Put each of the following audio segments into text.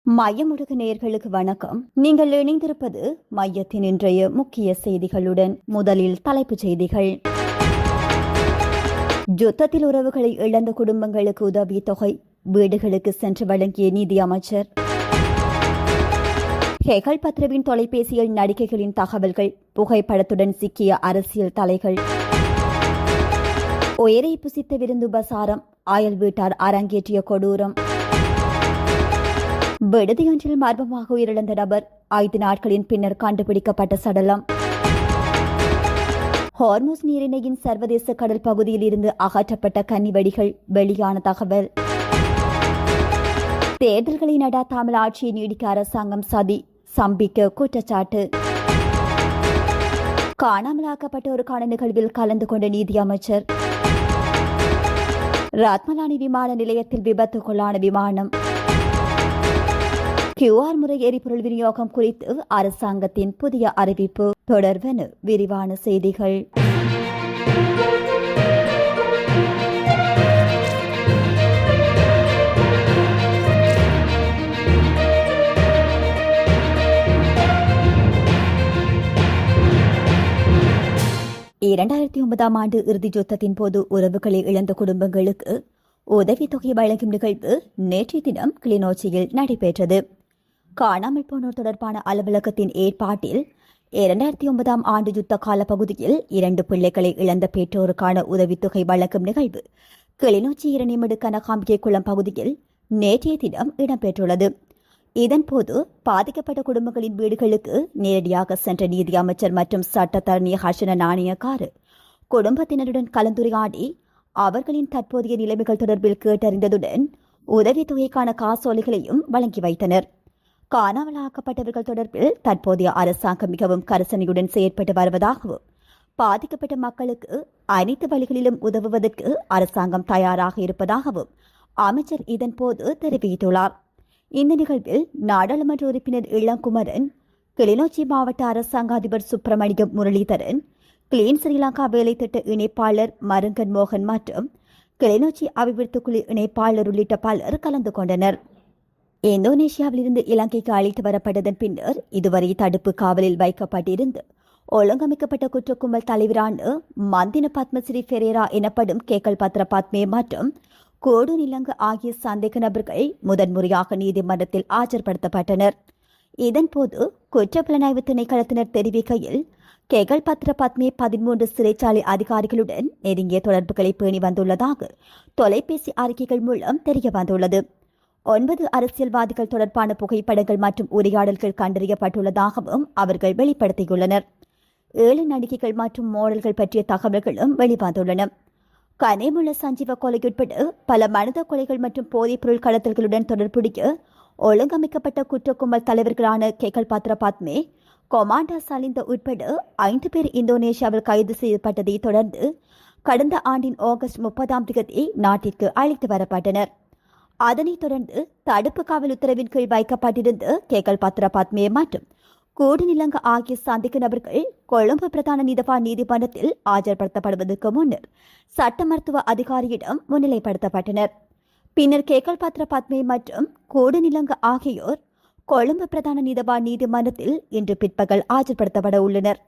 மையமுடுக நேயர்களுக்கு வணக்கம். நீங்கள் இணைந்திருப்பது மையத்தின் இன்றைய முக்கிய செய்திகளுடன். முதலில் தலைப்புச் செய்திகள். யுத்தத்தில் உறவுகளை இழந்த குடும்பங்களுக்கு உதவி தொகை வீடுகளுக்கு சென்று வழங்கிய நீதி அமைச்சர். ஹெகல் பத்ரவின் தொலைபேசியில் நடிகைகளின் தகவல்கள் புகைப்படத்துடன் சிக்கிய அரசியல் தலைகள். உயரை புசித்த விருந்து உபசாரம், அயல் வீட்டார் அரங்கேற்றிய கொடூரம். விடுதியொன்றில் மர்மமாக உயிரிழந்த நபர் 5 நாட்களின் பின்னர் கண்டுபிடிக்கப்பட்ட சடலம். ஹார்முஸ் நீரிணையின் சர்வதேச கடல் பகுதியில் இருந்து அகற்றப்பட்ட கன்னிவெடிகள் வெளியான தகவல். தேர்தல்களை நடாத்தாமல் ஆட்சியை நீடிக்க அரசாங்கம் சதி சம்பிக்க குற்றச்சாட்டு. காணாமலாக்கப்பட்டோருக்கான நிகழ்வில் கலந்து கொண்ட நீதி அமைச்சர். ரத்மலானி விமான நிலையத்தில் விபத்துக்குள்ளான விமானம். QR முறை எரிபொருள் விநியோகம் குறித்து அரசாங்கத்தின் புதிய அறிவிப்பு தொடர்வென விரிவான செய்திகள். ஆண்டு இறுதி யுத்தத்தின் போது உறவுகளை இழந்த குடும்பங்களுக்கு உதவித்தொகை வழங்கும் நிகழ்வு நேற்றைய தினம் கிளிநொச்சியில் நடைபெற்றது. காணாமல் போனோர் தொடர்பான அலுவலகத்தின் ஏற்பாட்டில் 2009 ஆண்டு யுத்த கால பகுதியில் 2 பிள்ளைகளை இழந்த பெற்றோருக்கான உதவித்தொகை வழங்கும் நிகழ்வு கிளிநொச்சி இரணிமடு கனகாம்பிகை குளம் பகுதியில் நேற்றைய தினம் இடம்பெற்றுள்ளது. இதன்போது பாதிக்கப்பட்ட குடும்பங்களின் வீடுகளுக்கு நேரடியாக சென்ற நீதி அமைச்சர் மற்றும் சட்டத்தரணி ஹர்ஷன நாணயக்காரு குடும்பத்தினருடன் கலந்துரையாடி அவர்களின் தற்போதைய நிலைமைகள் தொடர்பில் கேட்டறிந்ததுடன் உதவித்தொகைக்கான காசோலைகளையும் வழங்கி வைத்தனர். காணாமலாக்கப்பட்டவர்கள் தொடர்பில் தற்போதைய அரசாங்கம் மிகவும் கரிசனையுடன் செயற்பட்டு வருவதாகவும் பாதிக்கப்பட்ட மக்களுக்கு அனைத்து வழிகளிலும் உதவுவதற்கு அரசாங்கம் தயாராக இருப்பதாகவும் அமைச்சர் இதன்போது தெரிவித்துள்ளார். இந்த நிகழ்வில் நாடாளுமன்ற உறுப்பினர் இளங்குமரன், கிளிநொச்சி மாவட்ட அரசாங்க அதிபர் சுப்பிரமணியம் முரளிதரன், கிளீன் ஸ்ரீலங்கா வேலை திட்ட இணைப்பாளர் மருங்கன் மோகன் மற்றும் கிளிநொச்சி அபிவிருத்தி குழு இணைப்பாளர் உள்ளிட்ட பலர் கலந்து கொண்டனர். இந்தோனேஷியாவிலிருந்து இலங்கைக்கு அழைத்து வரப்பட்டதன் பின்னர் இதுவரை தடுப்பு காவலில் வைக்கப்பட்டிருந்து ஒழுங்கமைக்கப்பட்ட குற்றக்கும்பல் தலைவரான மந்தின பத்மஸ்ரீ பெரேரா எனப்படும் கேக்கல் பத்ர பத்மே மற்றும் கோடு நிலங்கு ஆகிய சந்தேக நபர்கள் முதன்முறையாக நீதிமன்றத்தில் ஆஜர்படுத்தப்பட்டனர். இதன்போது குற்றப்புலனாய்வு திணைக்களத்தினர் தெரிவிக்கையில் கேகல் பத்ர பத்மே 13 சிறைச்சாலை அதிகாரிகளுடன் நெருங்கிய தொடர்புகளை பேணி வந்துள்ளதாக தொலைபேசி அறிக்கைகள் மூலம் தெரிய வந்துள்ளது. 9 அரசியல்வாதிகள் தொடர்பான புகைப்படங்கள் மற்றும் உரையாடல்கள் கண்டறியப்பட்டுள்ளதாகவும் அவர்கள் வெளிப்படுத்தியுள்ளனர். 7 நடிகைகள் மற்றும் மாடல்கள் பற்றிய தகவல்களும் வெளிவந்துள்ளன. கனேமுள்ள சஞ்சீவ கொலையுட்பட பல மனித கொலைகள் மற்றும் போதைப்பொருள் கடத்தல்களுடன் தொடர்புடைய ஒழுங்கமைக்கப்பட்ட குற்றக்கும்பல் தலைவர்களான கேகல் பத்ர பத்மே, கொமாண்டா சலிந்த உட்பட 5 பேர் இந்தோனேஷியாவில் கைது செய்யப்பட்டதை தொடர்ந்து கடந்த ஆண்டின் ஆகஸ்ட் 30 நாட்டிற்கு அழைத்து வரப்பட்டனர். அதனைத் தொடர்ந்து தடுப்பு காவல் உத்தரவின் கீழ் வைக்கப்பட்டிருந்த கேகல் பத்ர பத்மே மற்றும் கூடுநிலங்க ஆகிய சந்தேக நபர்கள் கொழும்பு பிரதான நீதவான் நீதிமன்றத்தில் ஆஜர்படுத்தப்படுவதற்கு முன்னர் சட்ட மருத்துவ அதிகாரியிடம் முன்னிலைப்படுத்தப்பட்டனர். பின்னர் கேகல் பத்ர பத்மே மற்றும் கூடுநிலங்க ஆகியோர் கொழும்பு பிரதான நீதவான் நீதிமன்றத்தில் இன்று பிற்பகல் ஆஜர்படுத்தப்பட உள்ளனர்.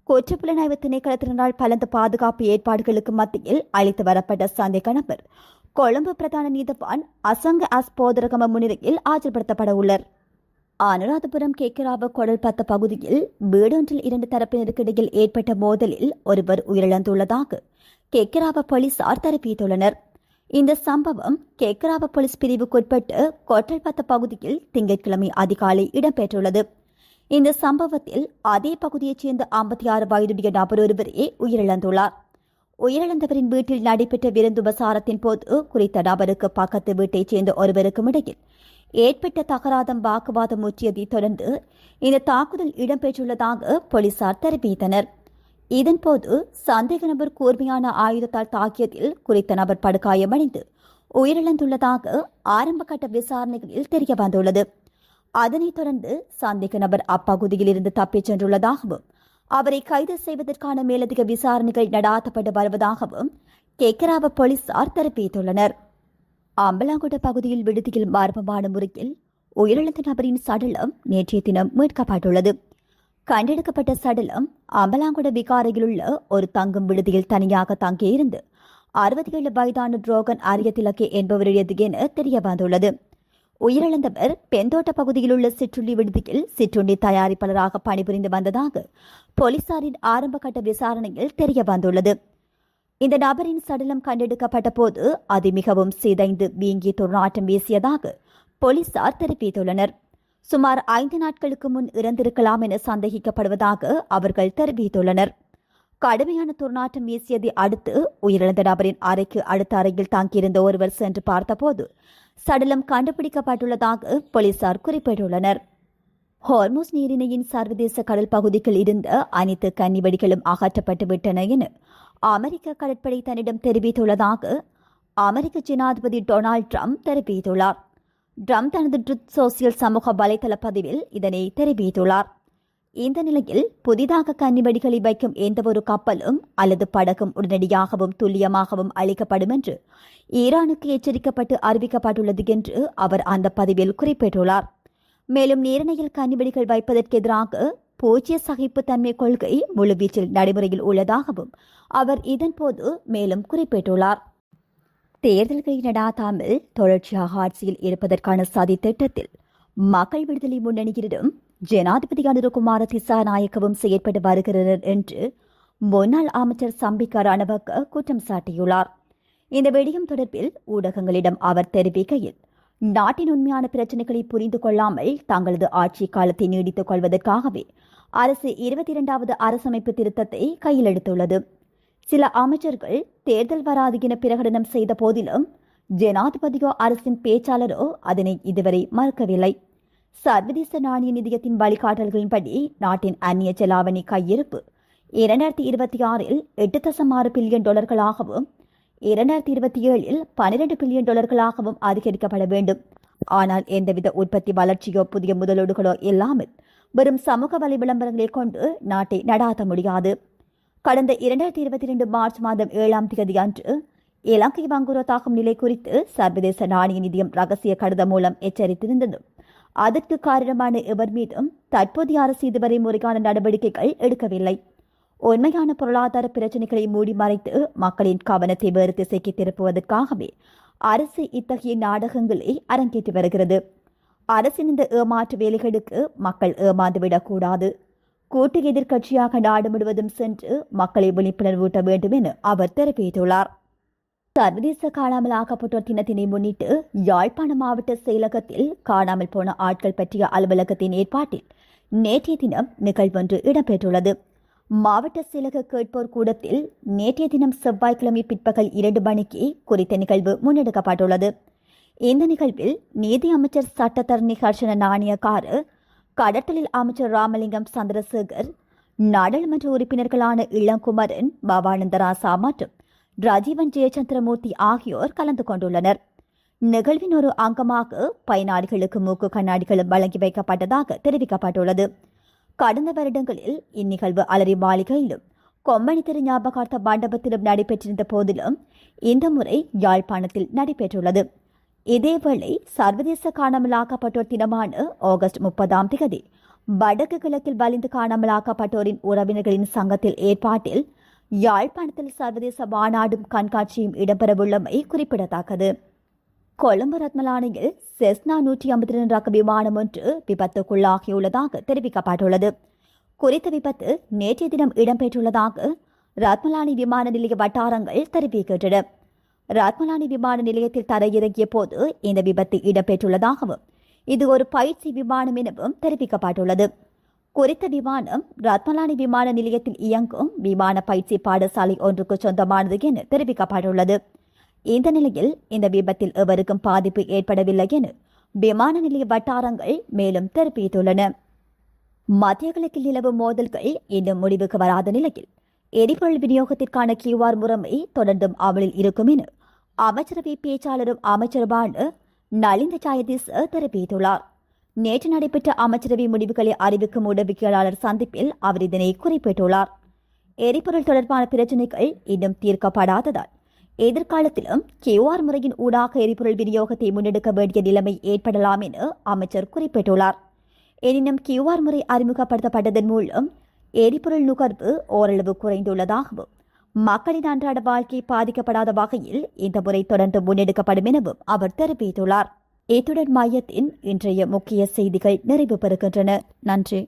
குற்றப்புலனாய்வு திணைக்களத்தினரால் பலந்த பாதுகாப்பு ஏற்பாடுகளுக்கு மத்தியில் அழைத்து வரப்பட்ட சந்தேக நபர் கொழும்பு பிரதான நீதவான் அசங்க அஸ் போதரகம முன்னிலையில் ஆஜர்படுத்தப்பட உள்ளார். அனுராதபுரம் கேக்கராவ கொடல்பத்த பகுதியில் வீடொன்றில் 2 தரப்பினருக்கு இடையில் ஏற்பட்ட மோதலில் ஒருவர் உயிரிழந்துள்ளதாக கேக்கராவ போலீசார் தெரிவித்துள்ளனர். இந்த சம்பவம் கேக்கராவ போலீஸ் பிரிவுக்குட்பட்டு கொட்டல்பத்த பகுதியில் திங்கட்கிழமை அதிகாலை இடம்பெற்றுள்ளது. இந்த சம்பவத்தில் அதே பகுதியைச் சேர்ந்த 56 வயதுடைய நபர் ஒருவரே உயிரிழந்துள்ளார். உயிரிழந்தவரின் வீட்டில் நடைபெற்ற விருந்து உபசாரத்தின் போது குறித்த நபருக்கு பக்கத்து வீட்டைச் சேர்ந்த ஒருவருக்கும் இடையில் ஏற்பட்ட தகராதம் வாக்குவாதம் முற்றியதை தொடர்ந்து இந்த தாக்குதல் இடம்பெற்றுள்ளதாக போலீசார் தெரிவித்தனர். இதன்போது சந்தேக நபர் கூர்மையான ஆயுதத்தால் தாக்கியதில் குறித்த நபர் படுகாயமடைந்து உயிரிழந்துள்ளதாக ஆரம்பகட்ட விசாரணைகளில் தெரிய வந்துள்ளது. அதனைத் தொடர்ந்து சந்தேக நபர் அப்பகுதியில் இருந்து தப்பிச் சென்றுள்ளதாகவும் அவரை கைது செய்வதற்கான மேலதிக விசாரணைகள் நடாத்தப்பட்டு வருவதாகவும் கேக்கராவ போலீசார் தெரிவித்துள்ளனர். அம்பலாங்கொட்ட பகுதியில் விடுதியில் மர்மமான முறையில் உயிரிழந்த நபரின் சடலம் நேற்றைய தினம் மீட்கப்பட்டுள்ளது. கண்டெடுக்கப்பட்ட சடலம் அம்பலாங்குட விகாரையிலுள்ள ஒரு தங்கும் விடுதியில் தனியாக தங்கியிருந்து 67 வயதான ரோகன் ஆரியதிலகே என்பவருடையது என தெரிய வந்துள்ளது. உயிரிழந்தவர் பெந்தோட்ட பகுதியில் உள்ள சிற்றுண்டி விடுதியில் சிற்றுண்டி தயாரிப்பாளராக பணிபுரிந்து வந்ததாக போலீசாரின் ஆரம்பகட்ட விசாரணையில் தெரிய வந்துள்ளது. இந்த நபரின் சடலம் கண்டெடுக்கப்பட்ட போது அது மிகவும் சிதைந்து வீங்கி துர்நாற்றம் வீசியதாக போலீசார் தெரிவித்துள்ளனர். சுமார் 5 நாட்களுக்கு முன் இறந்திருக்கலாம் என சந்தேகிக்கப்படுவதாக அவர்கள் தெரிவித்துள்ளனர். கடுமையான துர்நாற்றம் வீசியதை அடுத்து உயிரிழந்த நபரின் அறைக்கு அடுத்த அறையில் தங்கியிருந்த ஒருவர் சென்று பார்த்தபோது சடலம் கண்டுபிடிக்கப்பட்டுள்ளதாக போலீசார் குறிப்பிட்டுள்ளனர். ஹார்முஸ் நீரிணையின் சர்வதேச கடல் பகுதியில் இருந்த அனைத்து கன்னிவெடிகளும் அகற்றப்பட்டு விட்டன என அமெரிக்க கடற்படை தன்னிடம் தெரிவித்துள்ளதாக அமெரிக்க ஜனாதிபதி டொனால்ட் ட்ரம்ப் தெரிவித்துள்ளார். ட்ரம்ப் தனது ட்ரூத் சோசியல் சமூக வலைதள பதிவில் இதனை தெரிவித்துள்ளார். இந்த நிலையில் புதிதாக கன்னிவெடிகளை வைக்கும் எந்தவொரு கப்பலும் அல்லது படகும் உடனடியாகவும் துல்லியமாகவும் அளிக்கப்படும் என்று ஈரானுக்கு எச்சரிக்கப்பட்டு அறிவிக்கப்பட்டுள்ளது என்று அவர் அந்த பதிவில் குறிப்பிட்டுள்ளார். மேலும் நீரிணையில் கன்னிவெடிகள் வைப்பதற்கு எதிராக பூஜ்ய சகிப்புத்தன்மை கொள்கை முழுவீச்சில் நடைமுறையில் உள்ளதாகவும் அவர் இதன்போது மேலும் குறிப்பிட்டுள்ளார். தேர்தல்களை நடாத்தாமல் தொடர்ச்சியாக ஆட்சியில் இருப்பதற்கான சதி திட்டத்தில் மக்கள் விடுதலை முன்னணியினரும் ஜனாதிபதி அனுரகுமார திசாநாயக்கவும் செயற்பட்டு வருகிறார் என்று முன்னாள் அமைச்சர் சம்பிக்க ரணவக்க குற்றம் சாட்டியுள்ளார். இந்த விடயம் தொடர்பில் ஊடகங்களிடம் அவர் தெரிவிக்கையில், நாட்டின் உண்மையான பிரச்சினைகளை புரிந்து கொள்ளாமல் தங்களது ஆட்சி காலத்தை நீடித்துக் கொள்வதற்காகவே அரசு 22வது அரசமைப்பு திருத்தத்தை கையில் எடுத்துள்ளது. சில அமைச்சர்கள் தேர்தல் வராது என பிரகடனம் செய்த போதிலும் ஜனாதிபதியோ அரசின் பேச்சாளரோ அதனை இதுவரை மறுக்கவில்லை. சர்வதேச நாணய நிதியத்தின் வழிகாட்டல்களின்படி நாட்டின் அந்நிய செலாவணி கையிருப்பு 2026 $8.6 பில்லியன் டாலர்களாகவும் 2027 $12 பில்லியன் டாலர்களாகவும் அதிகரிக்கப்பட வேண்டும். ஆனால் எந்தவித உற்பத்தி வளர்ச்சியோ புதிய முதலீடுகளோ இல்லாமல் வெறும் சமூக வலை விளம்பரங்களை கொண்டு நாட்டை நடாத்த முடியாது. கடந்த 2022 மார்ச் மாதம் 7ஆம் தேதி அன்று இலங்கை வங்குரோத்தாகும் நிலை குறித்து சர்வதேச நாணய நிதியம் ரகசிய கடிதம் மூலம் எச்சரித்திருந்ததும் அதற்கு காரணமான எவர் மீதும் தற்போதைய அரசு இதுவரை முறையான நடவடிக்கைகள் எடுக்கவில்லை. உண்மையான பொருளாதார பிரச்சினைகளை மூடி மறைத்து மக்களின் கவனத்தை வேறு திசைக்கு திருப்புவதற்காகவே அரசு இத்தகைய நாடகங்களை அரங்கேற்றி வருகிறது. அரசின் இந்த ஏமாற்று வேலைகளுக்கு மக்கள் ஏமாந்துவிடக்கூடாது. கூட்டு எதிர்க்கட்சியாக நாடு முழுவதும் சென்று மக்களை விழிப்புணர்வூட்ட வேண்டும் என அவர் தெரிவித்துள்ளார். சர்வதேச காணாமல் ஆக்கப்பட்டோர் தினத்தினை முன்னிட்டு யாழ்ப்பாண மாவட்ட செயலகத்தில் காணாமல் போன ஆட்கள் பற்றிய அலுவலகத்தின் ஏற்பாட்டில் நேற்றைய தினம் நிகழ்வொன்று இடம்பெற்றுள்ளது. மாவட்ட செயலக கேட்போர் கூடத்தில் நேற்றைய தினம் செவ்வாய்க்கிழமை பிற்பகல் 2 மணிக்கு குறித்த நிகழ்வு முன்னெடுக்கப்பட்டுள்ளது. இந்த நிகழ்வில் நீதி அமைச்சர் சட்டத்தரணி ஹர்ஷன நாணயக்கார், கடற்றொழில் அமைச்சர் ராமலிங்கம் சந்திரசேகர், நாடாளுமன்ற உறுப்பினர்களான இளங்குமரன், பவானந்தராசா மற்றும் ராஜீவன் ஜெயச்சந்திரமூர்த்தி ஆகியோர் கலந்து கொண்டுள்ளனர். நிகழ்வின் ஒரு அங்கமாக பயனாளிகளுக்கு மூக்கு கண்ணாடிகளும் வழங்கி வைக்கப்பட்டதாக தெரிவிக்கப்பட்டுள்ளது. கடந்த வருடங்களில் இந்நிகழ்வு அலரி மாளிகையிலும் கொம்மணி தெரு ஞாபகார்த்த மண்டபத்திலும் நடைபெற்றிருந்த போதிலும் இந்த முறை யாழ்ப்பாணத்தில் நடைபெற்றுள்ளது. இதேவேளை சர்வதேச காணாமலாக்கப்பட்டோர் தினமான ஆகஸ்ட் 30ஆம் தேதி வடக்கு கிழக்கில் வலிந்து காணாமலாக்கப்பட்டோரின் உறவினர்களின் சங்கத்தில் ஏற்பாட்டில் யாழ்ப்பாணத்தில் சர்வதேச மாநாடும் கண்காட்சியும் இடம்பெறவுள்ளமை குறிப்பிடத்தக்கது. கொழும்பு ரத்மலானையில் செஸ்னா 152 ரக விமானம் ஒன்று விபத்துக்குள்ளாகியுள்ளதாக தெரிவிக்கப்பட்டுள்ளது. குறித்த விபத்து நேற்றைய தினம் இடம்பெற்றுள்ளதாக ரத்மலானி விமான நிலைய வட்டாரங்கள் தெரிவிக்கின்றன. ரத்மலானி விமான நிலையத்தில் தரையிறங்கிய போது இந்த விபத்து இடம்பெற்றுள்ளதாகவும் இது ஒரு பயிற்சி விமானம் எனவும் தெரிவிக்கப்பட்டுள்ளது. குறித்த விமானம் ரத்மலானி விமான நிலையத்தில் இயங்கும் விமான பயிற்சி பாடசாலை ஒன்றுக்கு சொந்தமானது என தெரிவிக்கப்பட்டுள்ளது. இந்த நிலையில் இந்த விபத்தில் எவருக்கும் பாதிப்பு ஏற்படவில்லை என விமான நிலைய வட்டாரங்கள் மேலும் தெரிவித்துள்ளன. மத்திய கிழக்கில் நிலவும் மோதல்கள் இன்னும் முடிவுக்கு வராத நிலையில் எரிபொருள் விநியோகத்திற்கான QR முறைமை தொடர்ந்தும் அமலில் இருக்கும் என அமைச்சரவை பேச்சாளரும் அமைச்சருமான நலிந்த ஜெயதிச தெரிவித்துள்ளார். நேற்று நடைபெற்ற அமைச்சரவை முடிவுகளை அறிவிக்கும் ஊடகவியலாளர் சந்திப்பில் அவர் இதனை குறிப்பிட்டுள்ளார். எரிபொருள் தொடர்பான பிரச்சினைகள் இன்னும் தீர்க்கப்படாததால் எதிர்காலத்திலும் QR முறையின் ஊடாக எரிபொருள் விநியோகத்தை முன்னெடுக்க வேண்டிய நிலைமை ஏற்படலாம் என அமைச்சர் குறிப்பிட்டுள்ளார். எனினும் QR முறை அறிமுகப்படுத்தப்பட்டதன் மூலம் எரிபொருள் நுகர்வு ஓரளவு குறைந்துள்ளதாகவும் மக்களின் அன்றாட வாழ்க்கை பாதிக்கப்படாத வகையில் இந்த முறை தொடர்ந்து முன்னெடுக்கப்படும் எனவும் அவர் தெரிவித்துள்ளார். இத்துடன் மையத்தின் இன்றைய முக்கிய செய்திகள் நிறைவு பெறுகின்றன. நன்றி.